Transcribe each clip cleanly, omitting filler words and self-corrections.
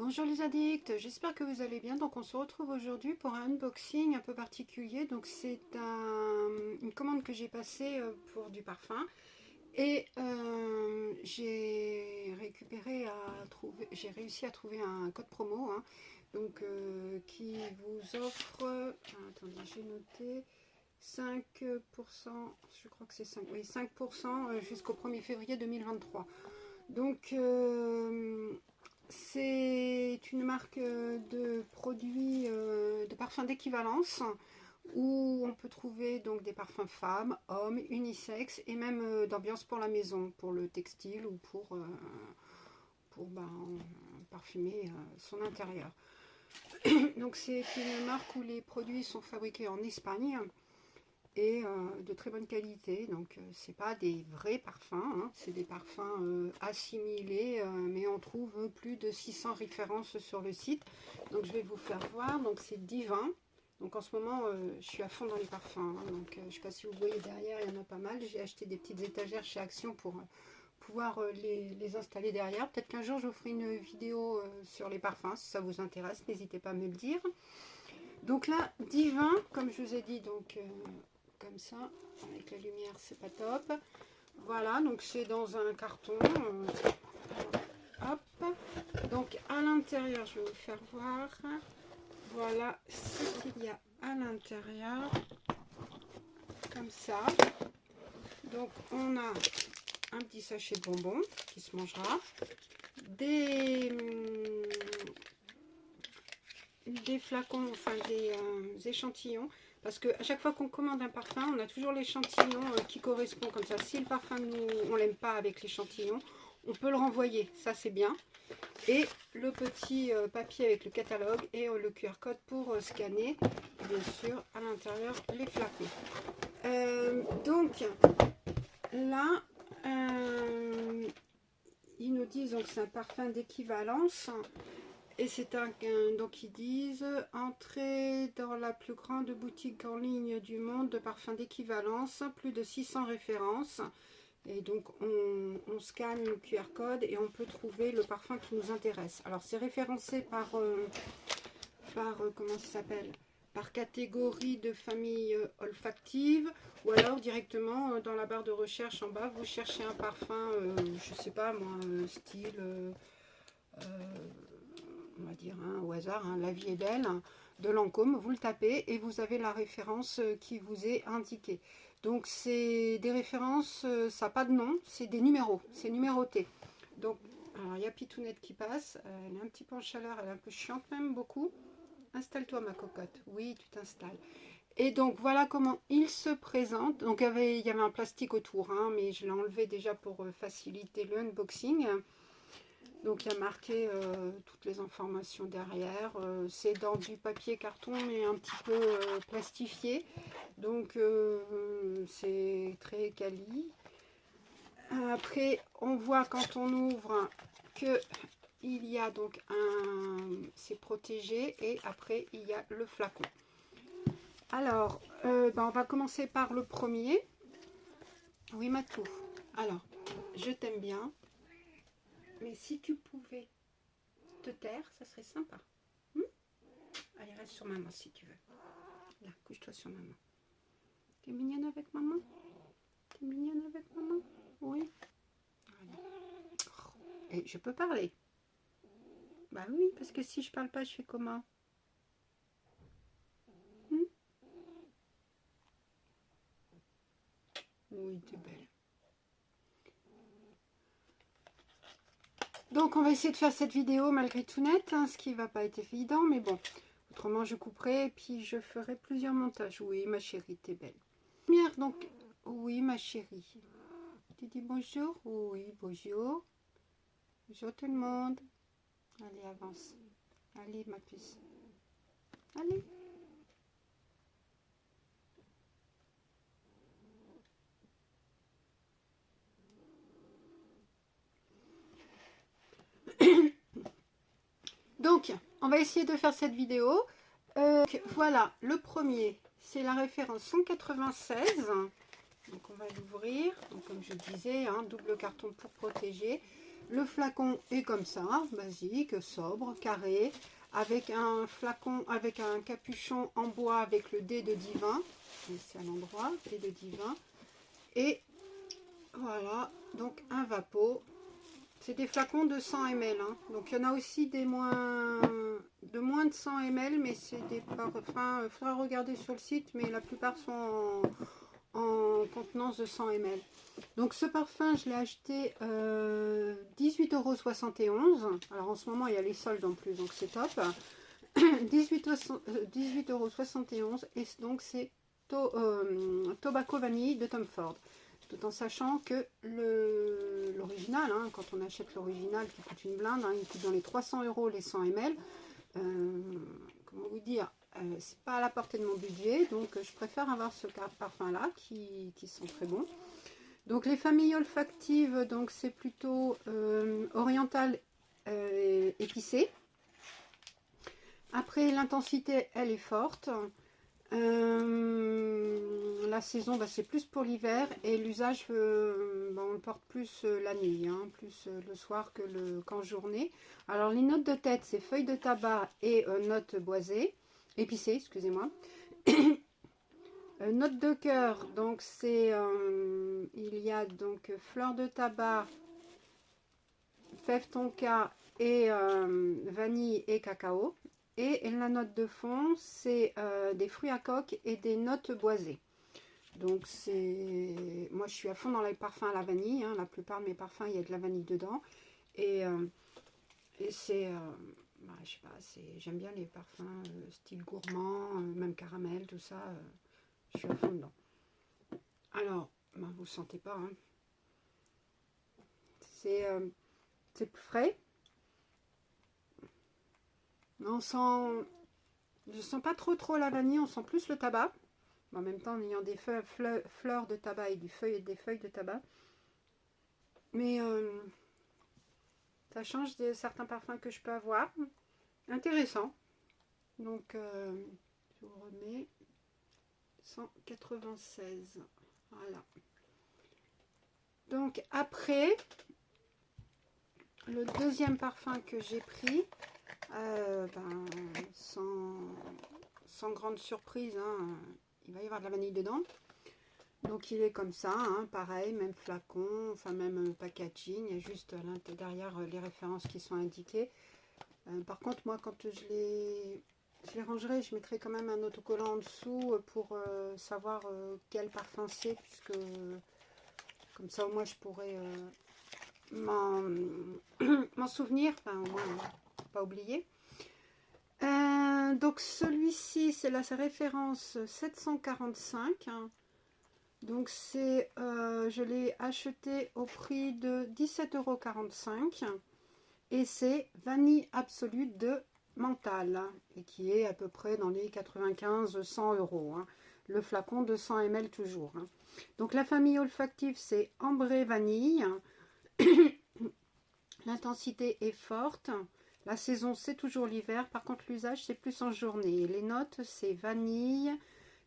Bonjour les addicts, j'espère que vous allez bien. Donc on se retrouve aujourd'hui pour un unboxing un peu particulier. Donc c'est une commande que j'ai passée pour du parfum. Et j'ai réussi à trouver un code promo, hein, donc qui vous offre, attendez, j'ai noté 5%, je crois que c'est 5, oui, 5% jusqu'au 1er février 2023. Donc c'est une marque de produits de parfums d'équivalence où on peut trouver donc des parfums femmes, hommes, unisex et même d'ambiance pour la maison, pour le textile ou pour parfumer son intérieur. Donc c'est une marque où les produits sont fabriqués en Espagne et de très bonne qualité. Donc c'est pas des vrais parfums, hein, c'est des parfums assimilés, mais on trouve plus de 600 références sur le site. Donc je vais vous faire voir. Donc c'est Divin. Donc en ce moment je suis à fond dans les parfums, hein. Donc je ne sais pas si vous voyez derrière, il y en a pas mal. J'ai acheté des petites étagères chez Action pour pouvoir les installer derrière. Peut-être qu'un jour je vous ferai une vidéo sur les parfums, si ça vous intéresse, n'hésitez pas à me le dire. Donc là, Divin, comme je vous ai dit, donc comme ça, avec la lumière c'est pas top. Voilà, donc c'est dans un carton. Hop. Donc à l'intérieur, je vais vous faire voir. Voilà ce qu'il y a à l'intérieur. Comme ça. Donc on a un petit sachet de bonbons qui se mangera. Des flacons, enfin des échantillons. Parce qu'à chaque fois qu'on commande un parfum, on a toujours l'échantillon qui correspond comme ça. Si le parfum, on l'aime pas avec l'échantillon, on peut le renvoyer. Ça, c'est bien. Et le petit papier avec le catalogue et le QR code pour scanner, bien sûr, à l'intérieur, les flacons. Donc, là, ils nous disent que c'est un parfum d'équivalence. Et c'est donc ils disent entrer dans la plus grande boutique en ligne du monde de parfums d'équivalence, plus de 600 références. Et donc on scanne le QR code et on peut trouver le parfum qui nous intéresse. Alors c'est référencé par comment ça s'appelle, par catégorie de famille olfactive, ou alors directement dans la barre de recherche en bas, vous cherchez un parfum, je sais pas moi, style on va dire au hasard, La vie est belle, de Lancôme, vous le tapez et vous avez la référence qui vous est indiquée. Donc c'est des références, ça n'a pas de nom, c'est des numéros, c'est numéroté. Donc, alors il y a Pitounette qui passe, elle est un petit peu en chaleur, elle est un peu chiante même, beaucoup. Installe-toi ma cocotte, oui tu t'installes. Et donc voilà comment il se présente. Donc il y avait un plastique autour, hein, mais je l'ai enlevé déjà pour faciliter le unboxing. Donc il y a marqué toutes les informations derrière. C'est dans du papier carton mais un petit peu plastifié. Donc c'est très quali. Après on voit quand on ouvre que il y a donc c'est protégé et après il y a le flacon. Alors on va commencer par le premier. Oui Matou. Alors je t'aime bien. Mais si tu pouvais te taire, ça serait sympa. Allez, reste sur maman si tu veux. Là, couche-toi sur maman. T'es mignonne avec maman? T'es mignonne avec maman? Oui. Voilà. Oh. Et je peux parler? Bah oui, parce que si je parle pas, je fais comment? Oui, t'es belle. Donc on va essayer de faire cette vidéo malgré tout net, hein, ce qui va pas être évident, mais bon. Autrement je couperai et puis je ferai plusieurs montages. Oui ma chérie, t'es belle. Première donc, oui ma chérie. Tu dis bonjour? Oui, bonjour. Bonjour tout le monde. Allez, avance. Allez ma puce. Allez. Donc, on va essayer de faire cette vidéo. Voilà, le premier, c'est la référence 196. Donc, on va l'ouvrir. Donc, comme je disais, double carton pour protéger. Le flacon est comme ça, basique, sobre, carré, avec un flacon, avec un capuchon en bois avec le dé de divin. Ici à l'endroit, dé de divin. Et voilà, donc un Vapeau. C'est des flacons de 100 ml. Hein. Donc il y en a aussi des moins de 100 ml, mais c'est des parfums. Il faudra regarder sur le site, mais la plupart sont en contenance de 100 ml. Donc ce parfum, je l'ai acheté 18,71 €. Alors en ce moment, il y a les soldes en plus, donc c'est top. 18,71 € et donc c'est Tobacco Vanille de Tom Ford. Tout en sachant que l'original, hein, quand on achète l'original qui coûte une blinde, hein, il coûte dans les 300 € les 100 ml. Comment vous dire, c'est pas à la portée de mon budget, donc je préfère avoir ce parfum là qui sont très bons. Donc les familles olfactives, donc c'est plutôt oriental épicé. Après l'intensité, elle est forte. La saison, bah, c'est plus pour l'hiver et l'usage, bah, on le porte plus la nuit, hein, plus le soir qu'en journée. Alors les notes de tête, c'est feuilles de tabac et notes boisées, épicées, excusez-moi. Note de cœur, donc c'est il y a donc fleur de tabac, fève tonka et vanille et cacao. Et la note de fond, c'est des fruits à coque et des notes boisées. Donc c'est, moi je suis à fond dans les parfums à la vanille, hein. La plupart de mes parfums, il y a de la vanille dedans. Et c'est, bah, je sais pas, j'aime bien les parfums style gourmand, même caramel, tout ça. Je suis à fond dedans. Alors, bah, vous ne sentez pas, hein. C'est plus frais. On sent, je sens pas trop la vanille, on sent plus le tabac. En même temps, en ayant des fleurs de tabac et des feuilles de tabac. Mais ça change de certains parfums que je peux avoir. Intéressant. Donc, je vous remets 196. Voilà. Donc, après, le deuxième parfum que j'ai pris, ben, sans grande surprise, hein, il va y avoir de la vanille dedans. Donc il est comme ça, hein, pareil, même flacon, enfin même packaging, il y a juste derrière les références qui sont indiquées. Par contre, moi quand je les rangerai, je mettrai quand même un autocollant en dessous pour savoir quel parfum c'est, puisque comme ça au moins je pourrais m'en souvenir, enfin au moins pas oublier. Donc celui-ci, c'est la référence 745. Hein. Donc c'est, je l'ai acheté au prix de 17,45 € et c'est vanille absolue de mental et qui est à peu près dans les 95-100 €. Hein. Le flacon de 100 ml toujours. Hein. Donc la famille olfactive, c'est ambré vanille. L'intensité est forte. La saison, c'est toujours l'hiver. Par contre, l'usage, c'est plus en journée. Les notes, c'est vanille,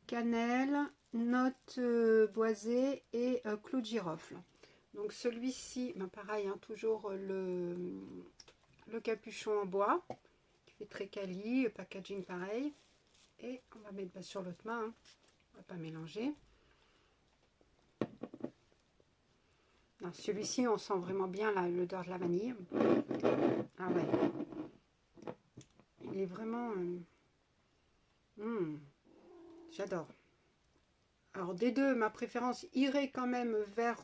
cannelle, notes boisées et clou de girofle. Donc celui-ci, ben pareil, hein, toujours le capuchon en bois, qui fait très quali, packaging pareil. Et on va mettre sur l'autre main, hein. On va pas mélanger. Celui-ci, on sent vraiment bien l'odeur de la vanille. Ah ouais. Il est vraiment... j'adore. Alors des deux, ma préférence irait quand même vers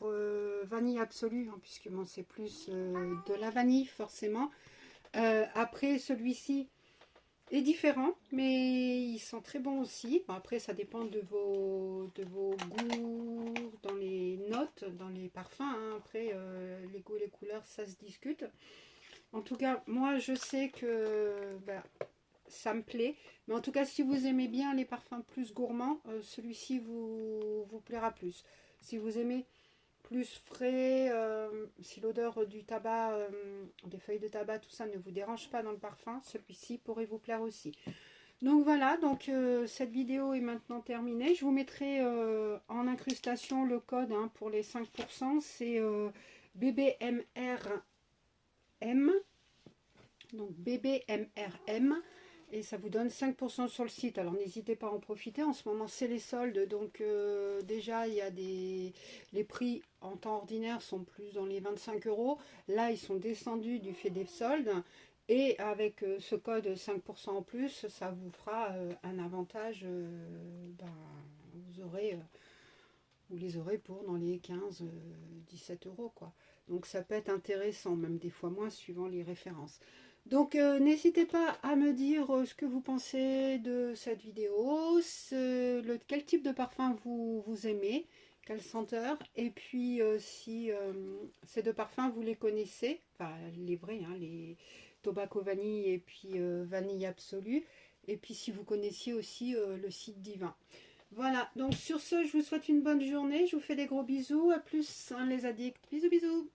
vanille absolue, hein, puisque bon, c'est plus de la vanille forcément. Après, celui-ci est différent, mais ils sont très bons aussi. Bon, après, ça dépend de vos goûts dans les notes, dans les parfums. Hein. Après, les goûts et les couleurs, ça se discute. En tout cas, moi, je sais que... bah, ça me plaît, mais en tout cas si vous aimez bien les parfums plus gourmands, celui-ci vous plaira plus. Si vous aimez plus frais, si l'odeur du tabac, des feuilles de tabac, tout ça ne vous dérange pas dans le parfum, celui-ci pourrait vous plaire aussi. Donc voilà, donc cette vidéo est maintenant terminée. Je vous mettrai en incrustation le code, hein, pour les 5%, c'est BBMR M, donc BBMRM, et ça vous donne 5% sur le site. Alors n'hésitez pas à en profiter, en ce moment c'est les soldes, donc déjà il y a les prix en temps ordinaire sont plus dans les 25 euros, là ils sont descendus du fait des soldes, et avec ce code 5% en plus, ça vous fera un avantage, ben, vous aurez... vous les aurez pour dans les 15-17 euros, quoi. Donc ça peut être intéressant, même des fois moins suivant les références. Donc n'hésitez pas à me dire ce que vous pensez de cette vidéo, quel type de parfum vous aimez, quelle senteur, et puis si ces deux parfums vous les connaissez, enfin les vrais, hein, les Tobacco Vanille et puis Vanille Absolue, et puis si vous connaissiez aussi le site Divin. Voilà, donc sur ce, je vous souhaite une bonne journée, je vous fais des gros bisous, à plus, hein, les addicts, bisous bisous.